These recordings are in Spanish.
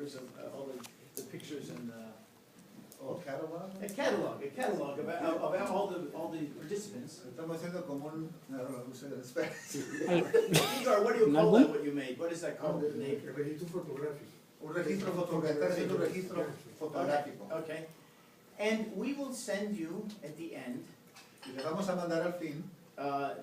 papers of all the pictures and ¿O catalog? a catalog of all the participants. Estamos haciendo como espera. Igor, what do you call that? What you made? What is that called? El registro fotográfico. Un registro fotográfico. Está haciendo un registro fotográfico. Okay. And we will send you at the end Y le vamos a mandar al fin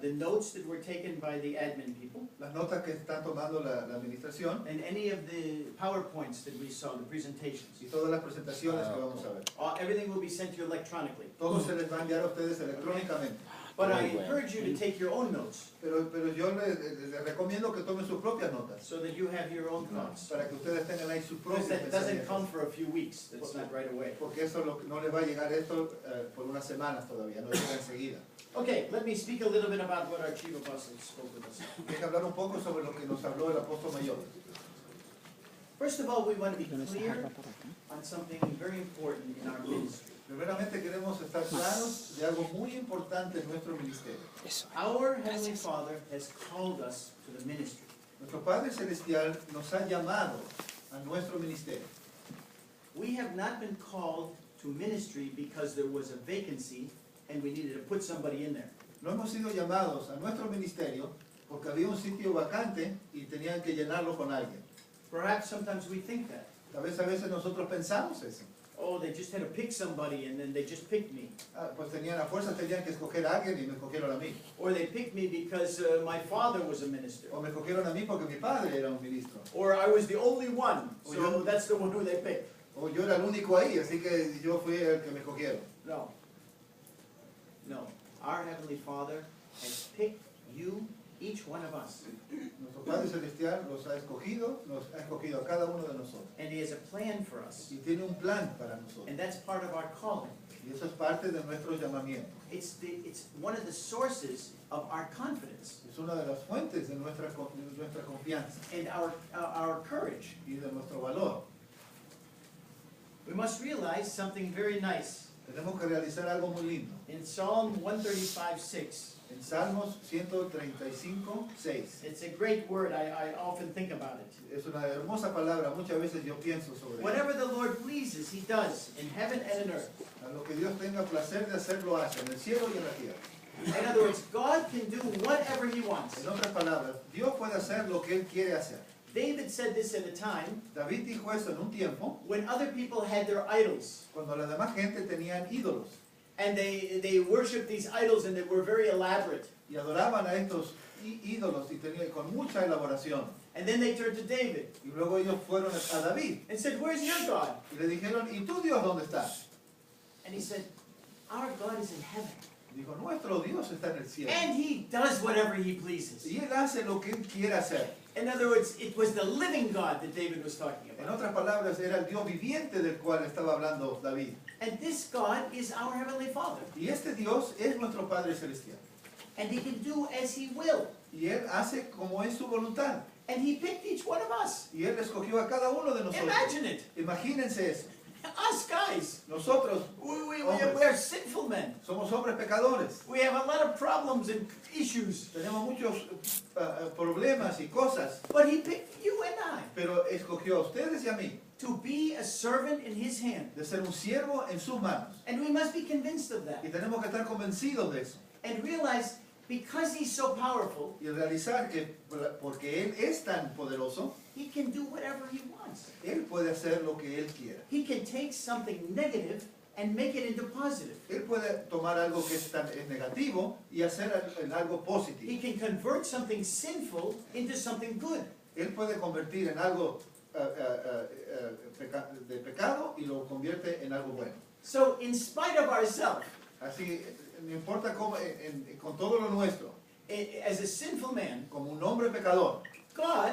the notes that were taken by the admin people las notas que están tomando la administración and any of the PowerPoints that we saw, the presentations. y todas las presentaciones que vamos a ver. Everything will be sent to you electronically. Todo se les va a enviar a ustedes electrónicamente. But I encourage you to take your own notes Pero yo les recomiendo que tomen sus propias notas so that you have your own thoughts. para que ustedes tengan ahí sus Because propios that doesn't come pensamientos. for a few weeks. That's not right away. Porque eso no les va a llegar esto por unas semanas todavía, no llega enseguida. Okay, let me speak a little bit about what our chief apostle spoke with us. Deja hablar un poco sobre lo que nos habló el apóstol mayor. First of all, we want to be clear on something very important in our ministry. Primeramente queremos estar claros de algo muy importante en nuestro ministerio. Our Heavenly Father has called us to the ministry. Nuestro Padre Celestial nos ha llamado a nuestro ministerio. We have not been called to ministry because there was a vacancy and we needed to put somebody in there. No hemos sido llamados a nuestro ministerio porque había un sitio vacante y tenían que llenarlo con alguien. Perhaps sometimes we think that. A veces nosotros pensamos eso. Oh, they just had to pick somebody and then they just picked me. Pues tenían a fuerza, tenían que escoger a alguien y me escogieron a mí. Or they picked me because my father was a minister. O me escogieron a mí porque mi padre era un ministro. Or I was the only one, O so yo- that's the one who they picked. O yo era el único ahí, así que yo fui el que me escogieron. No. No. Our Heavenly Father has picked you, each one of us. Nuestro Padre Celestial nos ha escogido a cada uno de nosotros. And He has a plan for us. Y tiene un plan para nosotros. And that's part of our calling. Y eso es parte de nuestro llamamiento. It's one of the sources of our confidence Es una de las fuentes de nuestra confianza and our courage. y de nuestro valor. We must realize something very nice. Tenemos que realizar algo muy lindo. In Psalm 135:6, En Salmos 135:6. it's a great word. I often think about it. Es una hermosa palabra, muchas veces yo pienso sobre ella. Whatever the Lord pleases, He does in heaven and in earth. A lo que Dios tenga placer de hacer, lo hace, en el cielo y en la tierra. In other words, God can do whatever He wants. En otras palabras, Dios puede hacer lo que Él quiere hacer. David said this at a time David dijo eso en un tiempo, when other people had their idols. cuando la demás gente tenían ídolos And they worshiped these idols and they were very elaborate. y adoraban a estos ídolos y tenían con mucha elaboración. And then they turned to David Y luego ellos fueron a David and said, "Where's your God?" y le dijeron, ¿y tú Dios dónde estás? And he said, "Our God is in heaven. Dijo, nuestro Dios está en el cielo. And He does whatever He pleases." Y Él hace lo que Él quiere hacer. In other words, it was the living God that David was talking En about. otras palabras, era el Dios viviente del cual estaba hablando David. And this God is our Heavenly Father. Y este Dios es nuestro Padre Celestial. And He can do as He will. Y Él hace como es su voluntad. And He picked each one of us. Y Él escogió a cada uno de nosotros. Imagine it. Imagínense eso. Us guys. Nosotros We are sinful men. somos hombres pecadores. We have a lot of problems and issues. Tenemos muchos problemas y cosas. But He picked you and I Pero escogió a ustedes y a mí to be a servant in His hand. de ser un siervo en sus manos. And we must be convinced of that. Y tenemos que estar convencidos de eso. And realize because He's so powerful, Y realizar que porque Él es tan poderoso, He can do whatever He wants. Él puede hacer lo que Él quiera. He can take something negative and make it into positive. Él puede tomar algo que es negativo y hacer en algo He positivo. can convert something sinful into something good. Él puede convertir en algo de pecado y lo convierte en algo bueno. So in spite of ourselves, Así, no importa cómo, con todo lo nuestro, as a sinful man, como un hombre pecador, God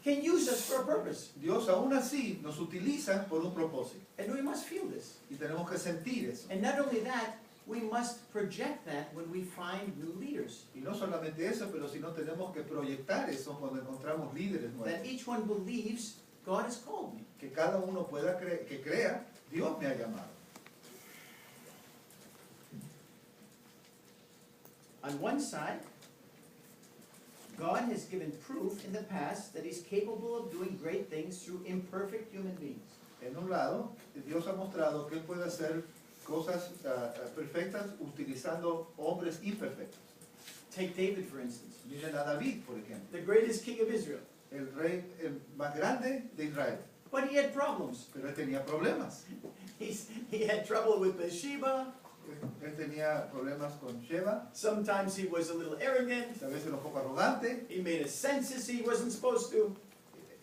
can use us for a purpose. Dios aún así nos utiliza por un propósito. And we must feel this. Y tenemos que sentir eso. And not only that, we must project that when we find new leaders. Y no solamente eso, pero sino tenemos que proyectar eso cuando encontramos líderes That nuevos. each one believes God has called me. Que cada uno pueda que crea, Dios me ha llamado. On one side, God has given proof in the past that He's capable of doing great things through imperfect human beings. En un lado, Dios ha mostrado que Él puede hacer cosas perfectas utilizando hombres imperfectos. Take David, for instance, Miren a David, por ejemplo, the greatest king of Israel. el rey el más grande de Israel. But he had problems. Pero él tenía problemas. He had trouble with Bathsheba. Él tenía problemas con Sheba, Sometimes he was a little arrogant. a veces era un poco arrogante. He made a census he wasn't supposed to.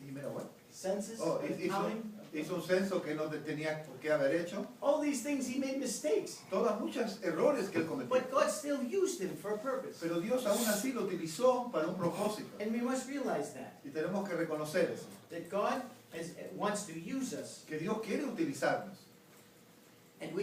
Y mira, bueno, Census? hizo, hizo un censo que no tenía por qué haber hecho. All these things he made mistakes. Todos muchos errores que él cometió. But God still used him for a purpose. Pero Dios aún así lo utilizó para un propósito. And we must realize that. Y tenemos que reconocer eso. That God wants to use us. Que Dios quiere utilizarnos. And we